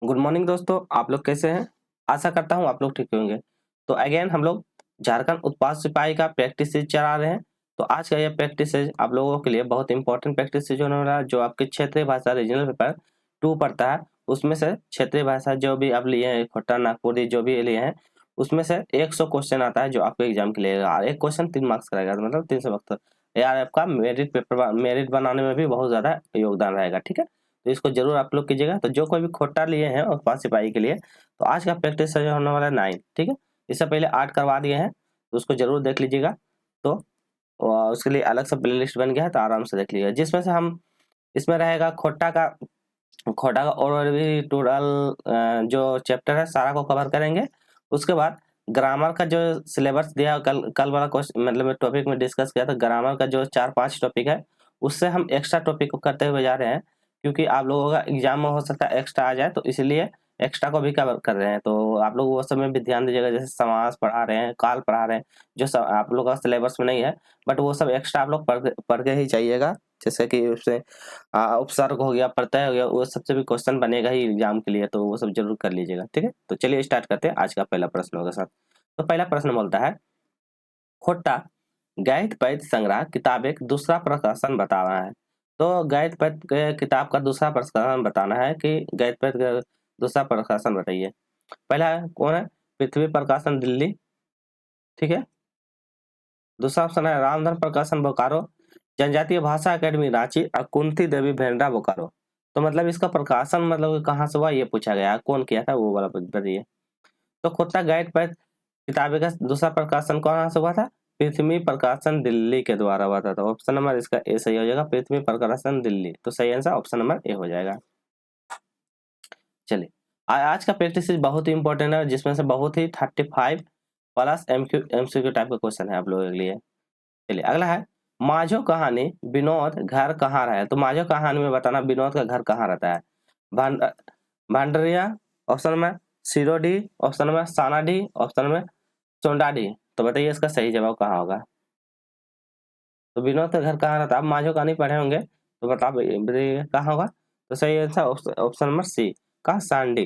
Good morning दोस्तों, आप लोग कैसे हैं? आशा करता हूँ आप लोग ठीक होंगे। तो अगेन हम लोग झारखंड उत्पाद सिपाही का प्रैक्टिस सीरीज चला रहे हैं। तो आज का यह प्रैक्टिस सीरीज आप लोगों के लिए बहुत इंपॉर्टेंट प्रैक्टिस सीरीज होने वाला है, जो आपके क्षेत्रीय भाषा रीजनल पेपर 2 पढ़ता है। उसमें से क्षेत्रीय भाषा जो भी आप लिए हैं, खोटा नागपुरी जो भी लिए हैं, उसमें से 100 क्वेश्चन आता है जो आपके एग्जाम के लिए और एक क्वेश्चन 3 मार्क्स का रहेगा, मतलब 300 मार्क्स। यार आपका मेरिट बनाने में भी बहुत ज्यादा योगदान रहेगा, ठीक है। तो इसको जरूर आप लोग कीजिएगा। तो जो कोई भी खोटा लिए हैं उत्पाद सिपाही के लिए, तो आज का प्रैक्टिस सेशन होने वाला है 9, ठीक है। इससे पहले 8 करवा दिए हैं, तो उसको जरूर देख लीजिएगा। तो उसके लिए अलग से प्लेलिस्ट बन गया है, तो आराम से देख लीजिएगा। जिसमें से हम इसमें रहेगा खोटा का और भी टोटल जो चैप्टर है सारा को कवर करेंगे। उसके बाद ग्रामर का जो सिलेबस दिया कल वाला क्वेश्चन मतलब टॉपिक में डिस्कस किया था, ग्रामर का जो 4-5 टॉपिक है, उससे हम एक्स्ट्रा टॉपिक को करते हुए जा रहे हैं, क्योंकि आप लोगों का एग्जाम में हो सकता है एक्स्ट्रा आ जाए, तो इसलिए एक्स्ट्रा को भी कवर कर रहे हैं। तो आप लोग वो सब में भी ध्यान दीजिएगा, जैसे समास पढ़ा रहे हैं, काल पढ़ा रहे हैं, जो सब आप लोग का सिलेबस में नहीं है, बट वो सब एक्स्ट्रा आप लोग पढ़ के ही जाइएगा। जैसे कि उससे उपसर्ग हो गया, प्रत्यय हो गया, वो सबसे भी क्वेश्चन बनेगा ही एग्जाम के लिए, तो वो सब जरूर कर लीजिएगा, ठीक है। तो चलिए स्टार्ट करते हैं आज का पहला प्रश्न के साथ। तो पहला प्रश्न बोलता है, खोटा गैत पैत संग्रह किताब एक दूसरा प्रकाशन बताना है। तो गैत पैत किताब का दूसरा प्रकाशन बताना है कि गैत पैत का दूसरा प्रकाशन बताइए। पहला है कौन है? पृथ्वी प्रकाशन दिल्ली, ठीक है। दूसरा ऑप्शन है रामधन प्रकाशन बोकारो, जनजातीय भाषा अकेडमी रांची और कुंती देवी भेंडा बोकारो। तो मतलब इसका प्रकाशन मतलब कहाँ से हुआ ये पूछा गया, कौन किया था वो वाला बताइए। तो खोटा गाइड पर किताबें का दूसरा प्रकाशन कहाँ से हुआ था? पृथ्वी प्रकाशन दिल्ली के द्वारा हुआ था। तो ऑप्शन नंबर इसका ए सही हो जाएगा, पृथ्वी प्रकाशन दिल्ली। तो सही आंसर ऑप्शन नंबर ए हो जाएगा। चलिए आज का प्रैक्टिस बहुत ही इंपॉर्टेंट है, जिसमें से बहुत ही 35 प्लस एमसीक्यू टाइप का क्वेश्चन है आप लोगों के लिए। चलिए अगला है, माझो कहानी विनोद घर कहाँ रहे। तो माझो कहानी में बताना विनोद का घर कहाँ रहता है। भांड भांडरिया, ऑप्शन में सिरोडी, ऑप्शन में सानाडी, ऑप्शन में सोंडाडी। तो बताइए इसका सही जवाब कहाँ होगा। तो विनोद का घर कहाँ रहता है? आप माझो कहानी पढ़े होंगे, तो बताइए कहाँ होगा। तो सही आंसर ऑप्शन नंबर सी, कहाँ? सांडी।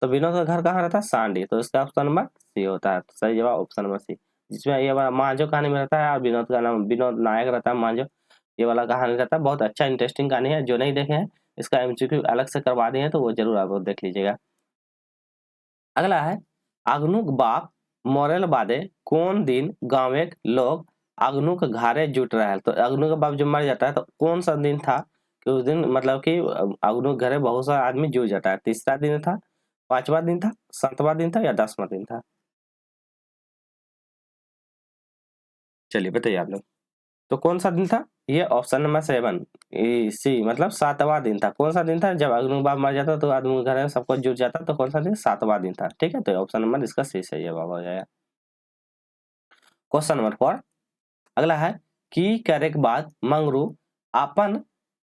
तो विनोद का घर कहाँ रहता है? सांडी। तो इसका ऑप्शन नंबर सी होता है। तो सही जवाब ऑप्शन नंबर सी, जिसमें ये वाला मांझो कहानी में रहता है और विनोद का नाम विनोद नायक रहता है मांझो। ये वाला कहानी रहता है, बहुत अच्छा इंटरेस्टिंग कहानी है। जो नहीं देखे हैं इसका एमसीक्यू अलग से करवा दिए हैं, तो वो जरूर आप लोग देख लीजिएगा। अगला है, अग्नुक बाप मरल बादे कौन दिन गाँवे लोग अग्नुक घारे जुट रहा है। तो अग्नु का बाप जब मर जाता है तो कौन सा दिन था कि उस दिन मतलब कि अग्नुक घरे बहुत सारा आदमी जुट जाता है? तीसरा दिन था, 5वां दिन था, 7वां दिन था या 10वां दिन था? चलिए बताइए आप लोग। तो कौन सा दिन था? ये ऑप्शन नंबर 7 सी, मतलब 7वां दिन था। कौन सा दिन था? जब अग्नुक बाप मर जाता तो आदमी घर में सबको जुट जाता, तो कौन सा दिन? 7वां दिन था, ठीक है। तो ऑप्शन नंबर इसका सही जवाब हो जाएगा। क्वेश्चन नंबर 4 अगला है, की करे के बाद मंगरू अपन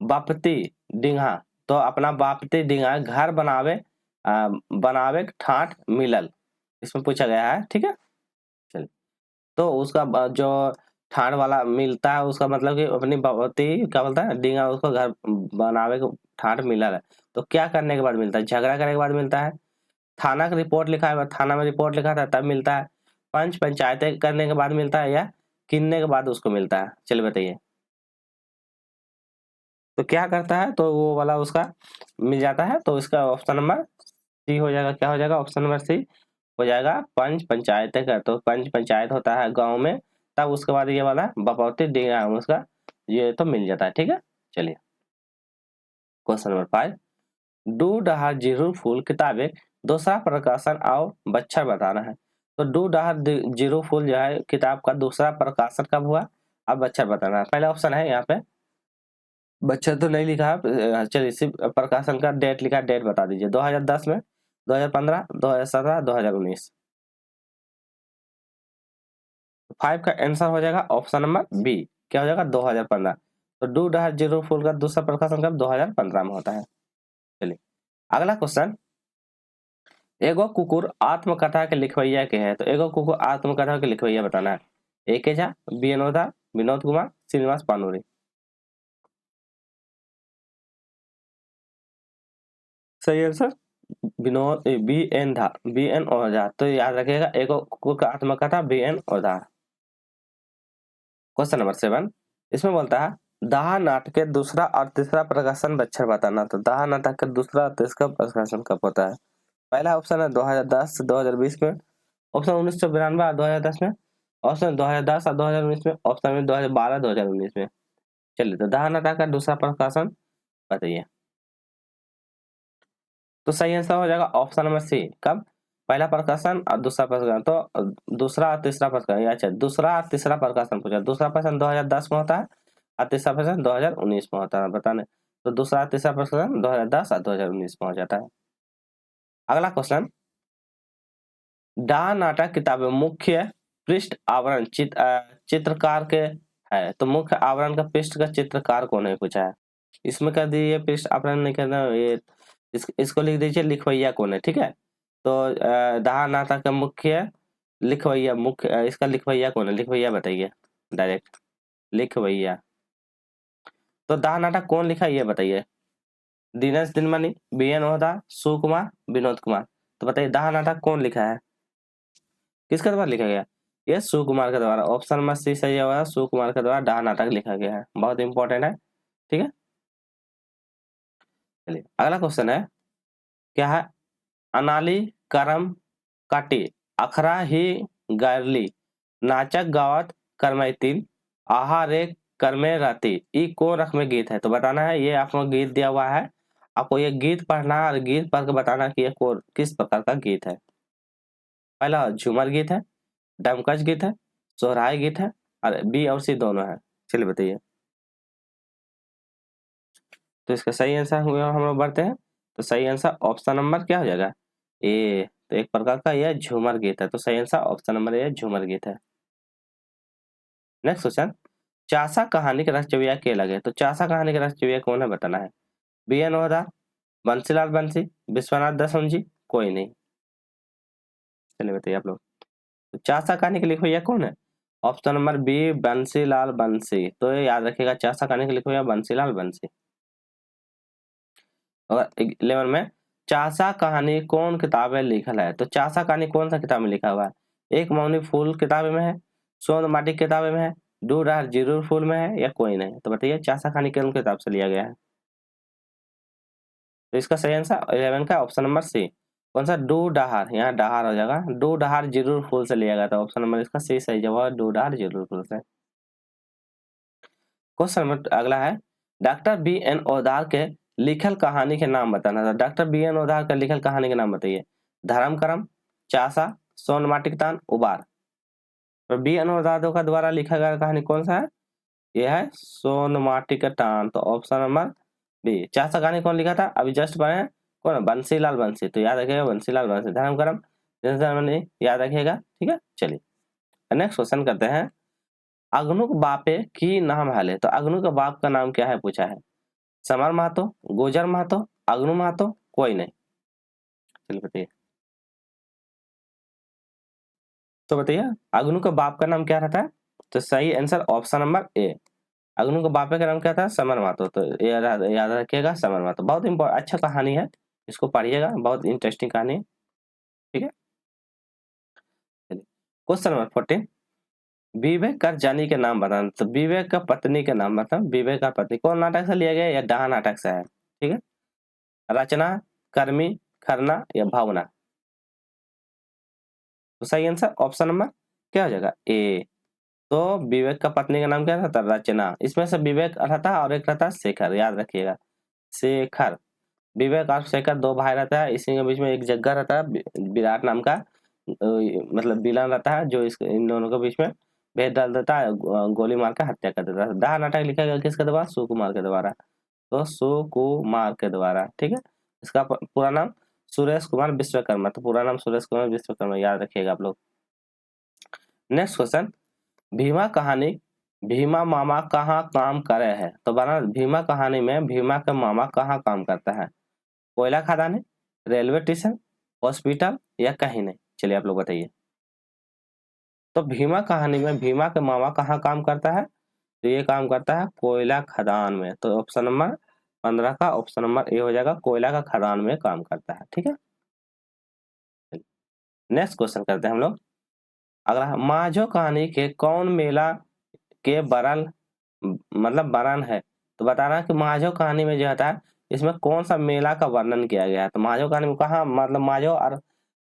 बापती डिंगा। तो अपना बापती डिंगा घर बनावे के ठाठ मिलल, इसमें पूछा गया है, ठीक है। चलिए तो उसका जो ठाठ वाला मिलता है उसका मतलब कि अपनी बापती क्या बोलता है, डिंगा, उसको घर बनावे के ठाठ मिलल है। तो क्या करने के बाद मिलता है? झगड़ा करने के बाद मिलता है, थाना का रिपोर्ट लिखा है, थाना में रिपोर्ट लिखा था तब मिलता है, पंचायतें करने के बाद मिलता है, या किनने के बाद उसको मिलता है? चलिए बताइए। तो क्या करता है तो वो वाला उसका मिल जाता है, तो इसका ऑप्शन नंबर सी हो जाएगा। क्या हो जाएगा? ऑप्शन नंबर सी हो जाएगा, पंचायतें कर। तो पंचायत होता है गांव में, तब उसके बाद ये वाला बपौती डेगा उसका ये तो मिल जाता है, ठीक है। चलिए क्वेश्चन नंबर 5, डू डहार जीरू फूल किताबें दूसरा प्रकाशन और बच्चर बताना है। तो डू डहार जीरू फूल जो है किताब का दूसरा प्रकाशन कब हुआ, अब बच्चर बताना है। पहला ऑप्शन है यहाँ पे, बच्चर तो नहीं लिखा है, चलिए सिर्फ प्रकाशन का डेट लिखा है, डेट बता दीजिए। 2010 में, 2015, 2017, 2019। 5 का आंसर हो जाएगा ऑप्शन नंबर बी, क्या हो जाएगा? 2015। तो डू डहार जीरो फूल का दूसरा प्रकाशन कब? 2015 में होता है। चलिए अगला क्वेश्चन, एगो कुकुर आत्मकथा के लिखवैया के है। तो एगो कुकुर आत्मकथा के लिखवैया बताना है। ए के झा, बी अनोदा, विनोद कुमार, श्रीनिवास पानूरी। सही आंसर विनोद बी एन औजार, तो याद रखिएगा एक का आत्मकथा था बी एन औजार। क्वेश्चन नंबर 7 इसमें बोलता है दाह नाटक के दूसरा और तीसरा प्रकाशन बच्चर बताना। तो दाह नाटक का दूसरा और तीसरा प्रकाशन कब होता है? पहला ऑप्शन है 2010 से 2020 में, ऑप्शन 1992 और 2010 में, ऑप्शन 2010 और 2019 में, ऑप्शन में 2012 2019 में। चलिए तो दाह नाटक का दूसरा प्रकाशन बताइए। तो सही आंसर हो जाएगा ऑप्शन नंबर सी। कब? पहला प्रकाशन और दूसरा प्रकाशन। तो दूसरा और तीसरा प्रकाशन, अच्छा दूसरा और तीसरा प्रकाशन पूछा। दूसरा प्रकाशन 2010 में होता है और तीसरा प्रकाशन 2019 में होता है, बताने। तो दूसरा और तीसरा प्रकाशन 2010 और 2019 में हो जाता है। अगला क्वेश्चन, डा नाटक किताब में मुख्य पृष्ठ आवरण चित्रकार के है। तो मुख्य आवरण का पृष्ठ का चित्रकार कौन है पूछा है। इसमें कर दीजिए पृष्ठ आवरण नहीं करना, ये इसको लिख दीजिए लिखवैया कौन है, ठीक है। तो दाह नाटक का मुख्य लिखवैया, मुख्य इसका लिखवैया कौन है, लिखवैया बताइए डायरेक्ट, लिखवैया। तो दाह नाटक कौन लिखा ये बताइए। दिनेश दिनमणि, बी एन ओहदा, सुकुमार, विनोद कुमार। तो बताइए दाह नाटक कौन लिखा है, किसके द्वारा लिखा गया? ये सुकुमार के द्वारा। ऑप्शन नंबर सी सही होगा, सुकुमार के द्वारा दाह नाटक लिखा गया है। बहुत इंपॉर्टेंट है, ठीक है। चलिए अगला क्वेश्चन है, क्या है? अनाली करम काटी अखरा ही गारली नाचक गावत करमैतील आहारे करमे राती ई को रख में गीत है। तो बताना है, ये आपको गीत दिया हुआ है, आपको ये गीत पढ़ना है और गीत पढ़ के बताना कि ये किस प्रकार का गीत है। पहला झूमर गीत है, दमकश गीत है, सोहराय गीत है, और बी और सी दोनों है। चलिए बताइए। तो इसका सही आंसर हुआ, हम लोग बढ़ते हैं। तो सही आंसर ऑप्शन नंबर क्या हो जाएगा? ए। तो एक प्रकार का यह झूमर गीत है, तो सही आंसर ऑप्शन नंबर ए झूमर गीत है। नेक्स्ट क्वेश्चन, चासा कहानी के रचयिता के लगे। तो चासा कहानी के रचयिता कौन है बताना है। बी एन ओहदा, बंसीलाल बंसी, विश्वनाथ दसम जी, कोई नहीं। चलिए बताइए आप लोग। तो चासा कहानी के लिखवैया कौन है? ऑप्शन नंबर बी बंसीलाल बंसी। तो ये याद रखिएगा, चासा कहानी के लिखवैया बंसीलाल बंसी। और 11 में चासा कहानी कौन किताब में लिखल है। तो चासा कहानी कौन सा किताब में लिखा हुआ है? एक मौनी फूल किताब में है, सोन माटी किताब में है, डूडार जरूर फूल में है, या कोई नहीं। तो बताइए चासा कहानी कौन किताब से लिया गया है। तो इसका सही आंसर 11 का ऑप्शन नंबर सी। कौन सा? डू डहार, यहाँ डहार हो जाएगा, डू डहार जरूर फूल से लिया गया था। ऑप्शन नंबर इसका सी सही जवाब है, डू डहार जरूर फूल से। क्वेश्चन नंबर अगला है, डॉक्टर बी एन ओदार के लिखल कहानी के नाम बताना था। डॉक्टर बी एन ओदार का लिखल कहानी के नाम बताइए। धर्म करम, चासा, सोन माटिक तान, उबार। तो बी एन ओदार का द्वारा लिखा गया कहानी कौन सा है? यह है सोन माटिक तान। तो ऑप्शन नंबर बी। चासा कहानी कौन लिखा था? अभी जस्ट पढ़े हैं, कौन? बंसीलाल बंसी। तो याद रखिएगा बंसीलाल बंसी। धर्म करम याद रखिएगा, ठीक है। चलिए नेक्स्ट क्वेश्चन करते हैं, अगनुक बापे की नाम हाले। तो अगनु का बाप का नाम क्या है पूछा है। समर महतो, गुजर महतो, अगनु महतो, कोई नहीं। चलिए बताइए। तो बताइए अगनु का बाप का नाम क्या रहता है। तो सही आंसर ऑप्शन नंबर ए। अगनु का बाप का नाम क्या था? समर महतो। तो याद रखिएगा समर महतो। बहुत इंपॉर्टेंट अच्छा कहानी है, इसको पढ़िएगा, बहुत इंटरेस्टिंग कहानी है, ठीक है। चलिए क्वेश्चन नंबर 14, विवेक कर जानी के नाम बताना। तो विवेक का पत्नी के नाम बताओ। विवेक का पत्नी कौन नाटक से लिया गया या डाह नाटक से है, ठीक है। रचना, कर्मी, खरना, या भावना। तो सही आंसर ऑप्शन नंबर क्या हो जाएगा? ए। तो विवेक का पत्नी का नाम क्या रहता है? रचना। इसमें से विवेक रहता है और एक रहता है शेखर, याद रखिएगा शेखर। विवेक और शेखर दो भाई रहता है, इसी के बीच में एक जग्गा रहता है विराट नाम का, मतलब विलन रहता है, जो इन दोनों के बीच में भेद डाल देता है, गोली मार के हत्या कर देता है। दाह नाटक लिखा गया किसके द्वारा? सुकुमार के द्वारा। तो सुकुमार के द्वारा, ठीक है। इसका पूरा नाम सुरेश कुमार विश्वकर्मा। तो पूरा नाम सुरेश कुमार विश्वकर्मा, याद रखिएगा आप लोग। नेक्स्ट क्वेश्चन, भीमा कहानी भीमा मामा कहाँ काम करे है। तो बना भीमा कहानी में भीमा का मामा कहाँ काम करता है? कोयला खदान, रेलवे स्टेशन, हॉस्पिटल, या कहीं नहीं। चलिए आप लोग बताइए। तो भीमा कहानी में भीमा का मामा कहाँ काम करता है? तो ये काम करता है कोयला खदान में। तो ऑप्शन नंबर 15 का ऑप्शन नंबर ए हो जाएगा, कोयला का खदान में काम करता है। ठीक है, नेक्स्ट क्वेश्चन करते हैं हम लोग। अगला, माझो कहानी के कौन मेला के बरल मतलब बरन है। तो बताना कि माझो कहानी में जो होता है इसमें कौन सा मेला का वर्णन किया गया है। तो माझो कहानी में कहाँ मतलब माझो और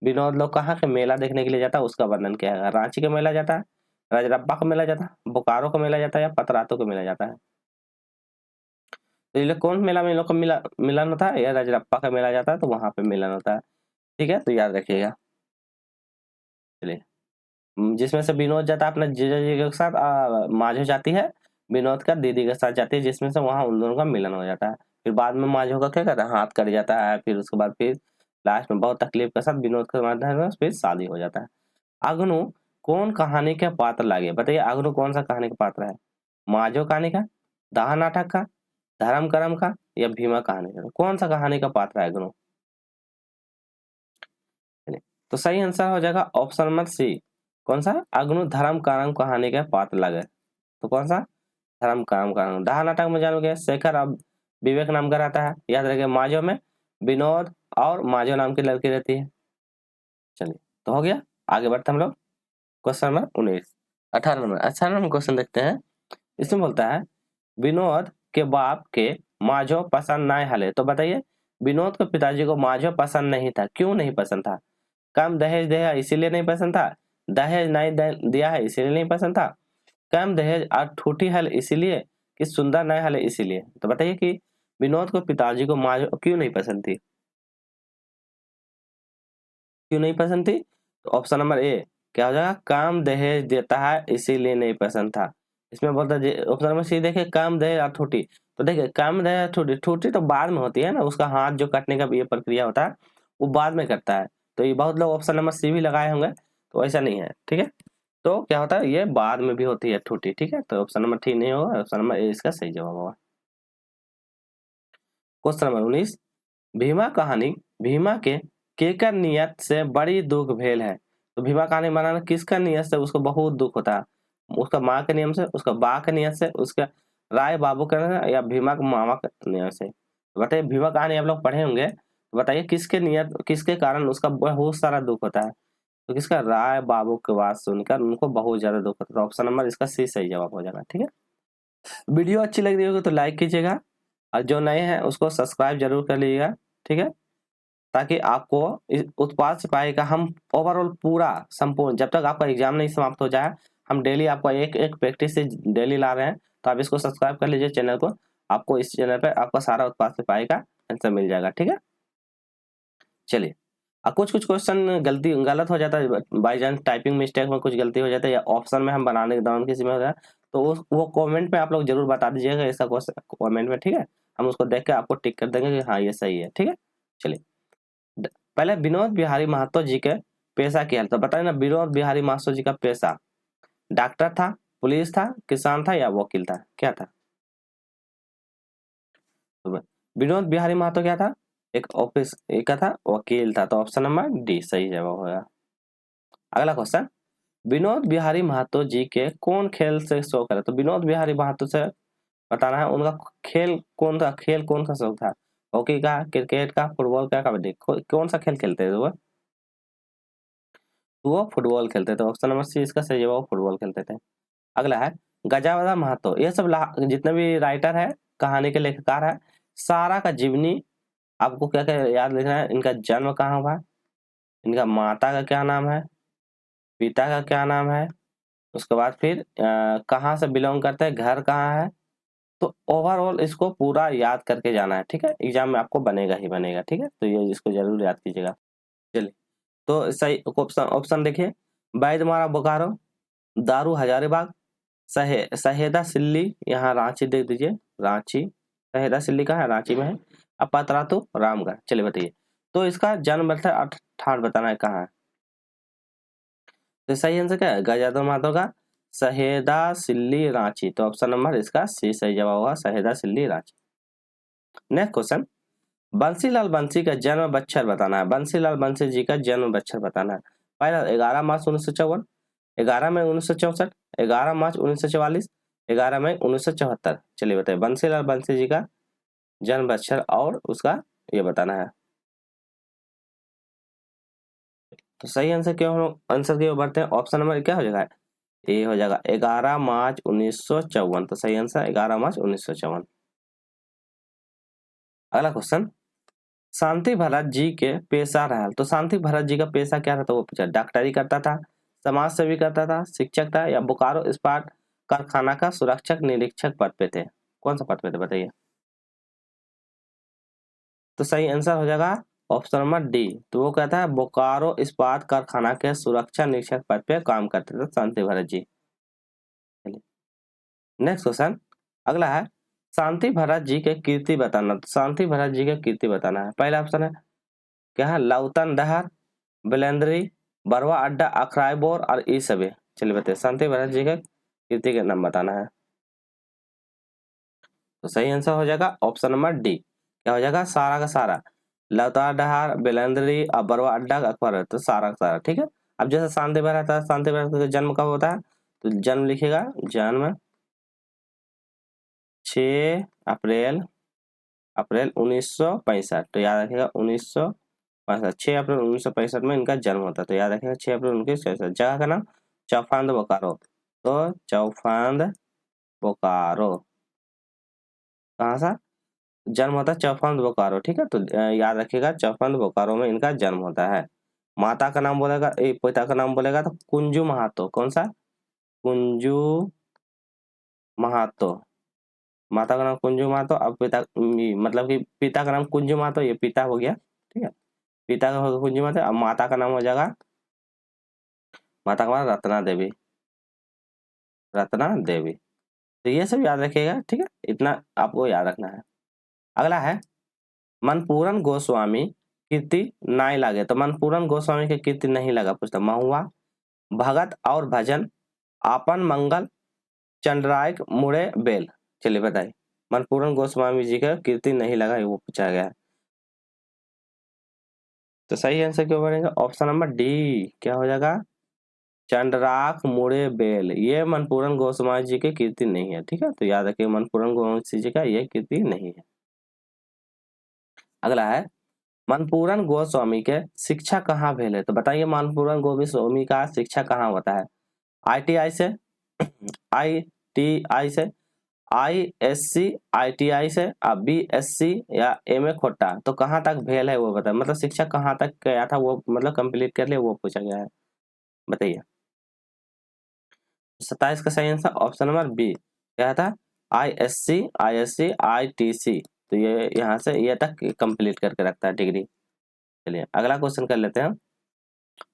विनोद लोग कहाँ के मेला देखने के लिए जाता है उसका वर्णन किया गया है। रांची का मेला जाता है, रजरप्पा का मेला जाता है, बोकारो का मेला जाता है, या पतरातू का मेला जाता है। तो ये लोग कौन मेला में इन लोग का मिलन होता है, या रजरप्पा का मेला जाता है तो वहां पे मिलन होता है। ठीक है, तो याद रखिएगा। चलिए, जिसमें से विनोद जाता है अपने जीजा जी के साथ, माझो जाती है विनोद का दीदी के साथ जाती है, जिसमें से वहां उन दोनों का मिलन हो जाता है। फिर बाद में माझो का क्या करता है, हाथ कट जाता है। फिर उसके बाद फिर लास्ट में बहुत तकलीफ के साथ विनोद के माध्यम से फिर शादी हो जाता है। अग्नु कौन कहानी के पात्र लागे, बताइए अग्नु कौन सा कहानी का पात्र है। माझो कहानी का, दाह नाटक का, धर्म कर्म का, या भीमा कहानी का। कौन सा कहानी का पात्र है अग्नु। तो सही आंसर हो जाएगा ऑप्शन नंबर सी। कौन सा, अग्नु धर्म कर्म कहानी के पात्र लगे। तो कौन सा, धर्म कर्म कहानी। दाह नाटक में जानोगे शेखर अब विवेक नाम का रहता है, याद रखिए। माझो में विनोद और माझो नाम की लड़की रहती है। चलिए, तो हो गया, आगे बढ़ते हम लोग क्वेश्चन नंबर 19। 18 नंबर क्वेश्चन देखते हैं। इसमें बोलता है विनोद के बाप के माझो पसंद नहीं हले। तो बताइए विनोद के पिताजी को माझो पसंद नहीं था, क्यों नहीं पसंद था। कम दहेज दिया इसीलिए नहीं पसंद था, दहेज नहीं दिया है इसीलिए नहीं पसंद था, कम दहेज और ठूठी हल इसीलिए, कि सुंदर नहीं हल इसीलिए। तो बताइए कि विनोद को पिताजी को माझो क्यों नहीं पसंद थी, क्यों नहीं पसंद थी। तो ऑप्शन नंबर ए क्या हो जाएगा, काम दहेज देता है इसीलिए नहीं पसंद था। इसमें बोलता है ऑप्शन नंबर सी देखिए, काम दहेज और ठूठी। तो देखिए काम दहेज ठूठी, ठूठी तो बाद में होती है ना, उसका हाथ जो काटने का ये प्रक्रिया होता है वो बाद में करता है। तो ये बहुत लोग ऑप्शन नंबर सी भी लगाए होंगे, तो ऐसा नहीं है। ठीक है, तो क्या होता है ये बाद में भी होती है ठूठी। ठीक है, तो ऑप्शन नंबर ठीक नहीं होगा, ऑप्शन नंबर ए इसका सही जवाब होगा। क्वेश्चन नंबर 19, भीमा कहानी भीमा के केकर नियत से बड़ी दुख भेल है। तो भीमा कहानी बनाना किसका नियत से उसको बहुत दुख होता है, उसका माँ के नियम से, उसका बा के नियत से, उसका राय बाबू के नियत से, या भीमा के मामा के नियत से। तो बताइए भीमा कहानी आप लोग पढ़े होंगे, तो बताइए किसके नियत किसके कारण उसका बहुत सारा दुख होता है। तो किसका, राय बाबू की बात सुनकर उनको बहुत ज्यादा दुख होता है। तो ऑप्शन नंबर इसका सी सही जवाब हो जाएगा। ठीक है, वीडियो अच्छी लग रही होगी तो लाइक कीजिएगा, और जो नए हैं उसको सब्सक्राइब जरूर कर लीजिएगा। ठीक है, ताकि आपको इस उत्पाद सिपाही का हम ओवरऑल पूरा संपूर्ण जब तक आपका एग्जाम नहीं समाप्त हो जाए, हम डेली आपको एक एक प्रैक्टिस से डेली ला रहे हैं। तो आप इसको सब्सक्राइब कर लीजिए चैनल को, आपको इस चैनल पे आपका सारा उत्पाद सिपाही का आंसर मिल जाएगा। ठीक है, चलिए, अब कुछ कुछ क्वेश्चन गलत हो जाता है, बाई चांस टाइपिंग मिस्टेक में कुछ गलती हो जाता है, या ऑप्शन में हम बनाने के दौरान किसी में हो जाए, तो वो कमेंट में आप लोग जरूर बता दीजिएगा ऐसा क्वेश्चन कमेंट में। ठीक है, हम उसको देख के आपको टिक कर देंगे कि हाँ ये सही है। ठीक है, चलिए, पहले विनोद बिहारी महतो जी के पेशा क्या है। तो बताइए ना, विनोद बिहारी महतो जी का पेशा डॉक्टर था, पुलिस था, किसान था, या वकील था, क्या था। तो विनोद बिहारी महतो क्या था, एक ऑफिस एक था, वकील था। तो ऑप्शन नंबर डी सही जवाब होगा। अगला क्वेश्चन, विनोद बिहारी महतो जी के कौन खेल से शौक है। तो विनोद बिहारी महतो से बताना है उनका खेल कौन सा शौक था। हॉकी का, क्रिकेट का, फुटबॉल का, कबड्डी, कौन सा खेल खेलते थे वो। वो फुटबॉल खेलते थे। ऑप्शन नंबर सी इसका सही जवाब, फुटबॉल खेलते थे। अगला है गजावदा महतो। ये सब जितने भी राइटर है, कहानी के लेखकार है, सारा का जीवनी आपको क्या क्या याद लिखना है। इनका जन्म कहाँ हुआ, इनका माता का क्या नाम है, पिता का क्या नाम है, उसके बाद फिर कहाँ से बिलोंग करते हैं, घर कहाँ है। तो ओवरऑल इसको पूरा याद करके जाना है। ठीक है, एग्जाम में आपको बनेगा ही बनेगा। ठीक है, तो ये इसको जरूर याद कीजिएगा। चलिए, तो सही ऑप्शन ऑप्शन देखिए, वैद्य मारा बोकारो, दारू हजारीबाग, सहेदा सिल्ली, यहाँ रांची देख दीजिए, रांची, सहेदा सिल्ली कहाँ है, रांची में है। अब पतरातू रामगढ़। चलिए बताइए, तो इसका जन्म ठाठ बताना है कहाँ है। तो सही आंसर क्या है, गजाधर माधव का सहेदा सिल्ली रांची। तो ऑप्शन नंबर इसका सी सही जवाब होगा, सहेदा सिल्ली रांची। नेक्स्ट क्वेश्चन, बंसीलाल बंसी का जन्म बच्छर बताना है। बंसीलाल बंसी जी का जन्म बच्छर बताना है। पहला 11 मार्च 1954, 11 मई 1964, 11 मार्च 1944, 11 मई 1974। चलिए बताइए बंसीलाल बंसी जी का जन्म अक्षर और उसका ये बताना है। तो सही आंसर क्या हो, आंसर की ओर बढ़ते हैं। ऑप्शन नंबर क्या हो जाएगा, ए हो जाएगा 11 मार्च 1954। तो सही आंसर 11 मार्च 1954। अगला क्वेश्चन, शांति भरत जी के पेशा रहा। तो शांति भरत जी का पेशा क्या था, तो वो पूछा डॉक्टरी करता था, समाज सेवी करता था, शिक्षक था, या बोकारो इस्पात कारखाना का सुरक्षक निरीक्षक पद पे थे। कौन सा पद पे थे बताइए। तो सही आंसर हो जाएगा ऑप्शन नंबर डी। तो वो कहता है बोकारो इस्पात कारखाना के सुरक्षा निरीक्षक पद पे काम करते थे शांति भरत जी। नेक्स्ट क्वेश्चन अगला है, शांति भरत जी के कीर्ति बताना। तो शांति भरत जी के कीर्ति बताना है। पहला ऑप्शन है क्या है, लौतन दहर, बिलेंद्री, बरवा अड्डा, अखराई बोर और ई सभी। चलिए बताइए, शांति भरत जी के कीर्ति के नाम बताना है। तो सही आंसर हो जाएगा ऑप्शन नंबर डी। क्या हो जाएगा, सारा का सारा, लौता डहार, बिलेंद्री और बरवा अड्डा अखबार। तो सारा का सारा ठीक है। अब जैसे शांति भरत था, शांति भरत का जन्म कब होता है, तो जन्म लिखिएगा, जन्म 6 अप्रैल अप्रैल 1965। तो याद रखिएगा 1965, 6 अप्रैल 1965 में इनका जन्म होता है। तो याद रखिएगा 6 अप्रैल 1965। जगह का नाम चौफांद बोकारो। तो चौफांद बोकारो कहाँ सा जन्म होता है, चौफांद बोकारो। ठीक है, तो याद रखिएगा चौफांद बोकारो में इनका जन्म होता है। माता का नाम बोलेगा, पिता का नाम बोलेगा तो कुंजू महातो। कौन सा, कुंजू महातो। माता का नाम कुंजू महातो। अब पिता मतलब कि पिता का नाम कुंजू महातो, ये पिता हो गया। ठीक है, पिता का होगा कुंजू महातो। अब माता का नाम हो जाएगा, माता का नाम रत्ना देवी, रत्ना देवी। तो ये सब याद रखिएगा। ठीक है, इतना आपको याद रखना है। अगला है मनपूरन गोस्वामी कीर्ति नाई लागे। तो मनपूरन गोस्वामी के कीर्ति नहीं लगा पूछता। महुआ, भगत और भजन, आपन मंगल, चंद्रायक मुड़े बेल। चलिए बताइए, मनपूरन गोस्वामी जी का कीर्ति नहीं लगा, वो पूछा गया है। तो सही आंसर क्यों बनेगा, ऑप्शन नंबर डी। क्या हो जाएगा, चंद्राक मुड़े बेल। ये मनपूरन गोस्वामी जी की कीर्ति नहीं है। ठीक है, तो याद रखिए मनपूरन गोस्वामी जी का ये कीर्ति नहीं है। अगला है मनपूरन गोस्वामी के शिक्षा कहाँ भेल है। तो बताइए मनपूरन गोस्वामी का शिक्षा कहाँ होता है, ITI से, ITI से, ISC, ITI से, BSc या MA खोटा। तो कहाँ तक भेल है वो बताए, मतलब शिक्षा कहाँ तक गया था वो, मतलब कंप्लीट कर लिया, वो पूछा गया है। बताइए 27 का सही आंसर ऑप्शन नंबर बी। क्या था, ISC, ISC, ITC। तो ये यहाँ से ये तक कंप्लीट करके रखता है डिग्री। चलिए अगला क्वेश्चन कर लेते हैं।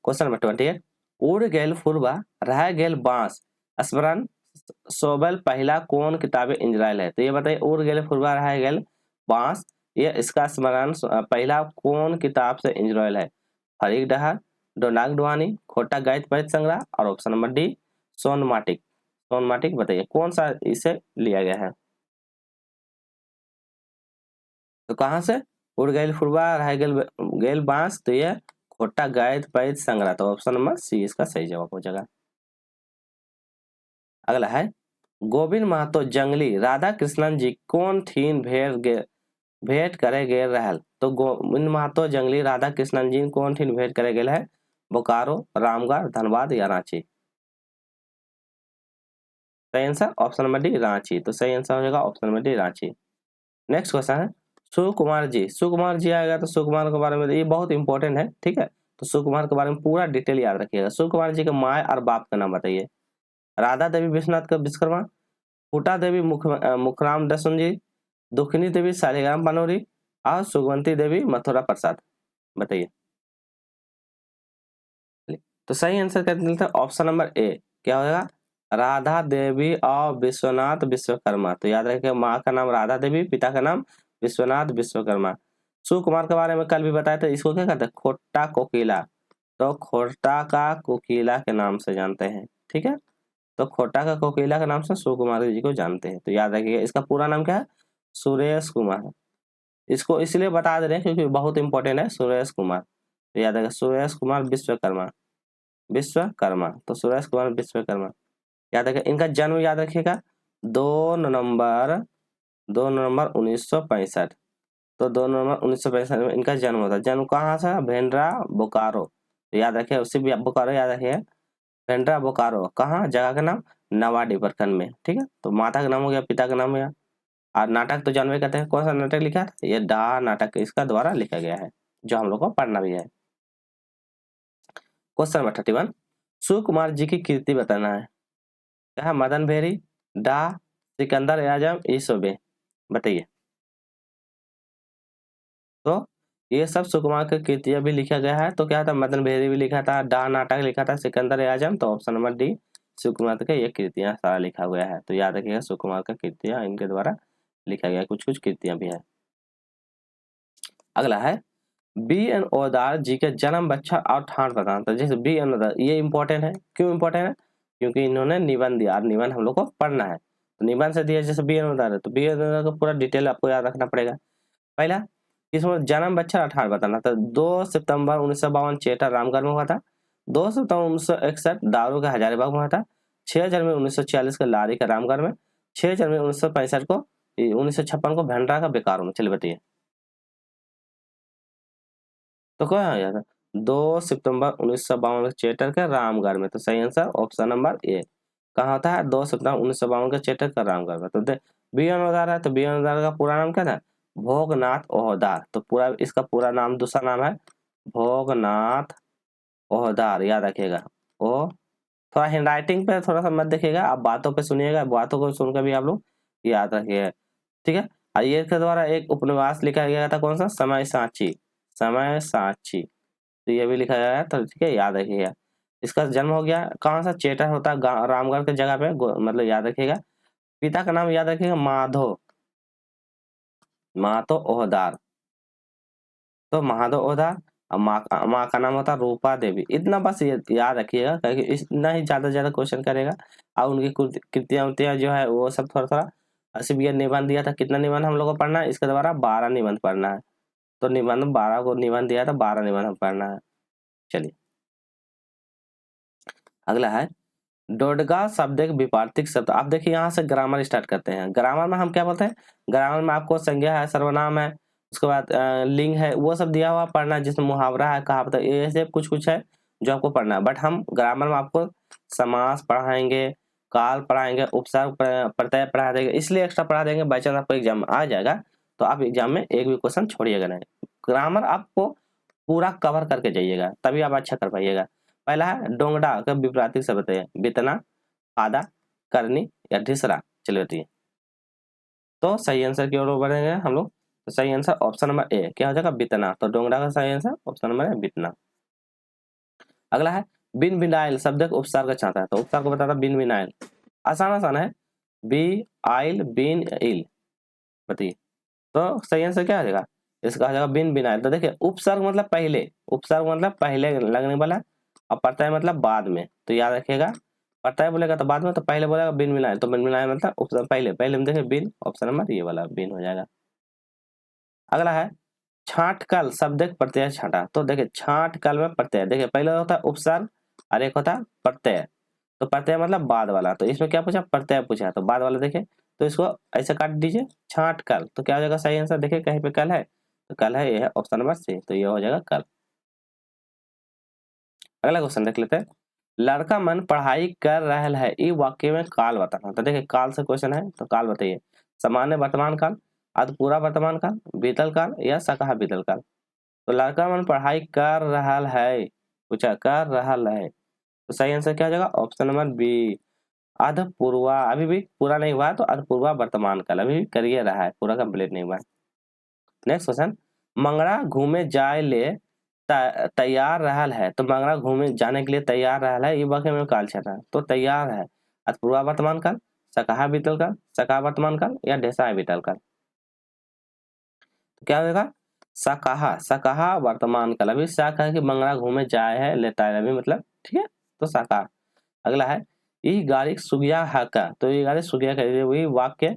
क्वेश्चन नंबर 28, उड़ गेल फुरबा रह गेल बांस स्मरण सोबल पहला कौन किताबे इंजराइल है। तो ये बताइए, उड़ गेल फुरबा रह गेल बांस, ये इसका स्मरण पहला कौन किताब से इंजराइल है। फरीक डहार, डोनाक डुआनी, खोटा गायत पैत संग्रह और ऑप्शन नंबर डी सोनमाटिक। सोनमाटिक बताइए कौन सा इसे लिया गया है। तो कहाँ से, उड़ गेल फुरबा रह गेल गेल बांस, तो ये खोटा गायत पैत संग्रह। तो ऑप्शन नंबर सी इसका सही जवाब हो जाएगा। अगला है गोविंद महतो जंगली राधा कृष्णन जी कौन थीन भेंट करे गेल रहल। तो गोविंद महतो जंगली राधा कृष्णन जी कौन थीन भेंट करे गेल है, बोकारो, रामगढ़, धनबाद या रांची। सही answer option number D Ranchi. तो सही आंसर हो जाएगा option number D Ranchi. Next question है सुकुमार जी। सुकुमार जी आएगा तो सुकुमार के बारे में ये बहुत इंपॉर्टेंट है। ठीक है, तो सुकुमार के बारे में पूरा डिटेल याद रखिएगा। सुकुमार जी के माँ और बाप का नाम बताइए। राधा देवी विश्वनाथ का विश्वकर्मा, फूटा देवी मुखराम दसुंजी, दुखनी देवी शालिग्राम पनौरी और सुगवंती देवी मथुरा प्रसाद। बताइए। तो सही आंसर कर देते हैं ऑप्शन नंबर ए। क्या होगा, राधा देवी और विश्वनाथ विश्वकर्मा। तो याद रखिए माँ का नाम राधा देवी, पिता का नाम विश्वनाथ विश्वकर्मा। सुकुमार के बारे में कल भी बताया था, इसको क्या कहते हैं, खोटा कोकिला। तो खोटा का कोकिला के नाम से जानते हैं। ठीक है, तो खोटा का कोकिला के नाम से सुकुमार जी को जानते हैं। तो याद रखिएगा इसका पूरा नाम क्या है, सुरेश कुमार। इसको इसलिए बता दे रहे हैं क्योंकि बहुत इंपॉर्टेंट है सुरेश कुमार। तो याद रखिएगा सुरेश कुमार विश्वकर्मा, विश्वकर्मा। तो सुरेश कुमार विश्वकर्मा याद रखिएगा। इनका जन्म याद रखिएगा 2 नवंबर 2 नवंबर 1965। तो 2 नवंबर 1965 में इनका जन्म होता है। जन्म कहाँ से? भेंड्रा बोकारो, याद रखिए, उसी भी बोकारो याद रखिए। भेंड्रा बोकारो कहाँ? जगह का नाम नवाडी प्रखंड में, ठीक है। तो माता का नाम हो गया, पिता का नाम हो गया। और नाटक तो जानवे करते हैं, कौन सा नाटक लिखा था? ये डा नाटक इसका द्वारा लिखा गया है, जो हम लोग को पढ़ना भी है। क्वेश्चन नंबर 31, सुकुमार जी की कीर्ति बताना है। क्या है? मदन भेरी, डा सिकंदर आजम, ईसोबे, बताइए। तो ये सब सुकुमार की कृतियां भी लिखा गया है। तो क्या था? मदन भेरी भी लिखा था, डा नाटक लिखा था, सिकंदर आजम। तो ऑप्शन नंबर डी सुकुमार के ये कृतियां सारा लिखा गया है। तो याद रखिएगा सुकुमार का कृतियां इनके द्वारा लिखा गया है, कुछ कुछ कृतियां भी है। अगला है बी एन ओदार जी के जन्म, बच्चा और ठाट बताना। तो जैसे बी एन ओदार, ये इंपॉर्टेंट है। क्यों इंपॉर्टेंट है? क्योंकि इन्होंने निबंध दिया, और निबंध हम लोग को पढ़ना है। तो निबंध से दिया, जैसे बी एन ओदार है, तो बी एन ओदार का पूरा डिटेल आपको याद रखना पड़ेगा। पहला, इसमें जन्म, बच्चा और ठाट बताना। तो 2 सितंबर 1952 चेटा रामगढ़ में हुआ था। 2 सितंबर 1961 दारू का हजारीबाग में हुआ था। 6 जनवरी 1946 को लारी का रामगढ़ में। 6 जनवरी 1965 को 1956 को भंडारा का बेकारो में। चलिए बताइए, तो क्या आ जाता? 2 सितंबर 1952 चेटर के रामगढ़ में। तो सही आंसर ऑप्शन नंबर ए। कहाँ होता है? 2 सितंबर 1952 के चेटर का रामगढ़ में। तो बी एन ओहदार है, तो बी एन ओहदार का पूरा नाम क्या था? भोगनाथ ओहदार। तो पूरा इसका पूरा नाम, दूसरा नाम है भोगनाथ ओहदार, याद रखिएगा। ओ थोड़ा हैंड राइटिंग पे थोड़ा सा मत देखिएगा, आप बातों पे सुनिएगा, बातों को सुनकर भी आप लोग याद रखिएगा, ठीक है। और ये के द्वारा एक उपन्यास लिखा गया था, कौन सा? समय साची, समय साची। तो ये भी लिखा गया है, तो ठीक है, याद रखिएगा। इसका जन्म हो गया कहाँ सा? चेटर होता है रामगढ़ के जगह पे, मतलब याद रखिएगा। पिता का नाम याद रखिएगा, माधो, माधो ओहदार। तो महादेव ओझा, और माँ का नाम होता है रूपा देवी। इतना बस याद रखिएगा, क्योंकि इतना ही ज्यादा ज्यादा क्वेश्चन करेगा। और उनकी कृतियां उतियां जो है वो सब थोड़ा थोड़ा, सिर्फ ये निबंध दिया था। कितना निबंध हम लोग को पढ़ना है? इसके द्वारा 12 निबंध पढ़ना है। तो निबंध 12 को निबंध दिया था, 12 निबंध हम पढ़ना है। चलिए, अगला है डोडगा शब्द एक विपार्थिक शब्द। आप देखिए, यहाँ से ग्रामर स्टार्ट करते हैं। ग्रामर में हम क्या बोलते हैं? ग्रामर में आपको संज्ञा है, सर्वनाम है, उसके बाद लिंग है, वो सब दिया हुआ पढ़ना है, जिसमें मुहावरा है, कहावत है, ये सब कुछ कुछ है जो आपको पढ़ना है। बट हम ग्रामर में आपको समास पढ़ाएंगे, काल पढ़ाएंगे, उपसर्ग प्रत्यय पढ़ा देंगे, इसलिए एक्स्ट्रा पढ़ा देंगे। बाई चांस आपको एग्जाम में आ जाएगा, तो आप एग्जाम में एक भी क्वेश्चन छोड़िएगा नहीं। ग्रामर आपको पूरा कवर करके जाइएगा, तभी आप अच्छा कर पाइएगा। पहला है डोंगडा का विपरीत शब्द बताइए। बितना, आधा, करनी या ढिसरा। चलिए बताइए। तो सही आंसर की ओर बढ़ेंगे हम लोग। तो सही आंसर ऑप्शन नंबर ए क्या हो जाएगा? बितना। तो डोंगडा का सही आंसर ऑप्शन नंबर है बितना। अगला है बिन बिनाइल शब्द का उपसर्ग चाहता है। तो उपसर्ग को बताता बिन बिनाइल, आसान आसान है। बी आइल बिन इल, बताइए। तो सही आंसर क्या आ जाएगा? इसका आ जाएगा बिन बिनाइल। तो देखिए, उपसर्ग मतलब पहले, उपसर्ग मतलब पहले लगने वाला, और प्रत्यय मतलब बाद में। तो याद रखिएगा, प्रत्यय बोलेगा तो बाद में, तो पहले बोलेगा बिन मिलाए, तो बिन मिलाए मतलब उपसर्ग पहले, पहले में देखिए बिन, ऑप्शन नंबर ये वाला बिन हो जाएगा। अगला है छांटकल शब्द एक प्रत्यय छाटा। तो देखिए, छांटकल में प्रत्यय, देखिए पहले होता है उपसर्ग और एक होता है प्रत्यय। तो प्रत्यय मतलब बाद वाला, तो इसमें क्या पूछा? प्रत्यय पूछा, तो बाद वाला देखिए, तो इसको ऐसे काट दीजिए, छांटकल। तो क्या हो जाएगा सही आंसर? देखिए कहीं पे कल है, तो कल है, ये है ऑप्शन नंबर सी, तो ये हो जाएगा कल। अगला क्वेश्चन देख लेते हैं। लड़का मन पढ़ाई कर रहल है, ई वाक्य में काल बताना। तो देखिए, काल से क्वेश्चन है, तो काल बताइए। सामान्य वर्तमान काल, अधपूरा वर्तमान काल, बीतल काल या सकहा बीतल काल। तो लड़का मन पढ़ाई कर रहल है, पूछा कर रहल है, तो सही आंसर क्या हो जाएगा? ऑप्शन नंबर बी अधपूर्वा। अभी भी पूरा नहीं हुआ है, तो अधपूर्वा वर्तमान काल अभी भी करिए रहा है, पूरा कंप्लीट नहीं हुआ है। नेक्स्ट क्वेश्चन, मंगरा घूमे जाए ले तैयार रहल है। तो मंगरा घूमे जाने के लिए तैयार रहल है, ये वाक्य में काल छटा है। तो तैयार है अथपूर्वा वर्तमान काल, सकहा बीतल काल, सकहा वर्तमान काल या ढेसा बीतल काल। तो क्या होगा? सकहा, सकहा वर्तमान काल। अभी शक है कि मंगरा घूमे जाए है, लेता है अभी, मतलब ठीक है, तो सकहा। अगला है ई गाड़ी सुगिया है का। तो ये गाड़ी सुगिया का, वही वाक्य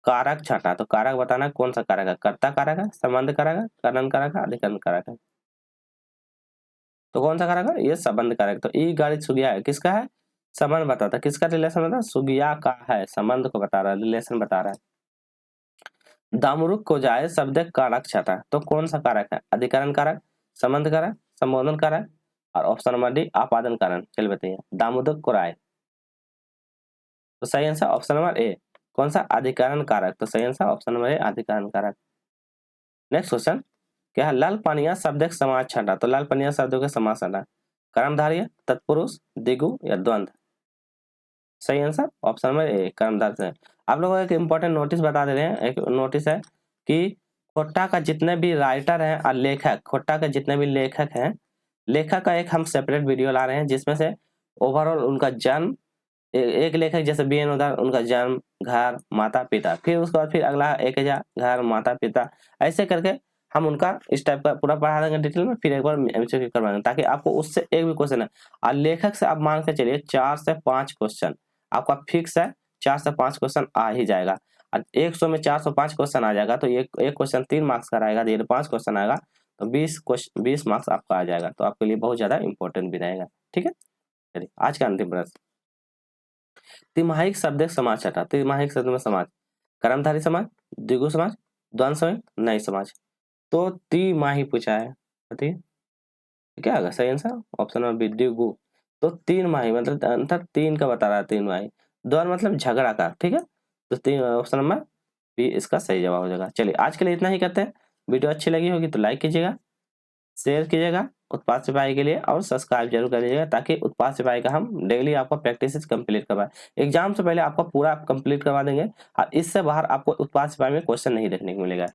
कारक छटा। तो कारक बताना कौन सा कारक है? कर्ता कारक है, संबंध कारक है, करण कारक है, अधिकरण कारक है। तो कौन सा कारक है? ये संबंध कारक। तो ई गाड़ी सुगिया है, किसका है? संबंध बताता है, किसका रिलेशन बताता है? सुगिया का है, संबंध को बता रहा है, रिलेशन बता रहा है। दामुरुक को जाए शब्द कारक छटा, तो कौन सा कारक है? अधिकरण कारक, संबंध कारक, संबोधन कारक और ऑप्शन नंबर डी आपादन कारक। चलिए बताइए, दामुदक को राय, तो सही आंसर ऑप्शन नंबर ए। कौन सा? अधिकरण कारक, तो सही आंसर ऑप्शन नंबर ए अधिकरण कारक। नेक्स्ट क्वेश्चन क्या है? लाल पानिया शब्द समाज छटा, तो लाल पानिया शब्दों के समाज छटा, कर्मधारय, तत्पुरुष, दिगु या द्वंद्व। सही आंसर ऑप्शन नंबर ए कर्मधारय। आप लोगों को एक इंपॉर्टेंट नोटिस बता दे रहे हैं। एक नोटिस है कि खोटा का जितने भी राइटर हैं और लेखक, खोटा के जितने भी लेखक हैं, लेखक का एक हम सेपरेट वीडियो ला रहे हैं जिसमें से ओवरऑल उनका जन्म, एक लेखक जैसे बी एन उदार, उनका जन्म, घर, माता पिता, फिर उसके बाद फिर अगला एक हजार घर, माता पिता, ऐसे करके हम उनका इस टाइप का पूरा पढ़ा देंगे डिटेल में, फिर एक बार एमसीक्यू करवाएंगे ताकि आपको उससे एक भी क्वेश्चन है। और लेखक से आप मान के चलिए 4 से 5 क्वेश्चन आपका फिक्स है, 4 से 5 क्वेश्चन आ ही जाएगा। और 100 में 405 क्वेश्चन आ जाएगा तो एक क्वेश्चन 3 मार्क्स का रहेगा, धीरे 5 क्वेश्चन आएगा तो 20 मार्क्स आपका आ जाएगा, तो आपके लिए बहुत ज्यादा इंपॉर्टेंट भी रहेगा। ठीक है, चलिए आज का अंतिम प्रश्न, तिमाहिक शब्द समाज छटा, तिमाहिक शब्द में समाज, कर्मधारय समाज, द्विगु समाज, द्वंद्व समाज, नई समाज। तो तिमाही पूछा है, बताइए क्या होगा सही आंसर? ऑप्शन नंबर बी द्विगु। तो 3 माही मतलब अंतर 3 का बता रहा है, 3 माही। द्वंद्व मतलब झगड़ा का, ठीक है, तो 3 ऑप्शन नंबर बी इसका सही जवाब हो जाएगा। चलिए आज के लिए इतना ही करते हैं। वीडियो अच्छी लगी होगी तो लाइक कीजिएगा, शेयर कीजिएगा उत्पाद सिपाही के लिए, और सब्सक्राइब जरूर कर लीजिएगा ताकि उत्पाद सिपाही का हम डेली आपका प्रैक्टिस कंप्लीट करवाएं। एग्जाम से पहले आपका पूरा कंप्लीट करवा देंगे और इससे बाहर आपको उत्पाद सिपाही में क्वेश्चन नहीं देखने को मिलेगा।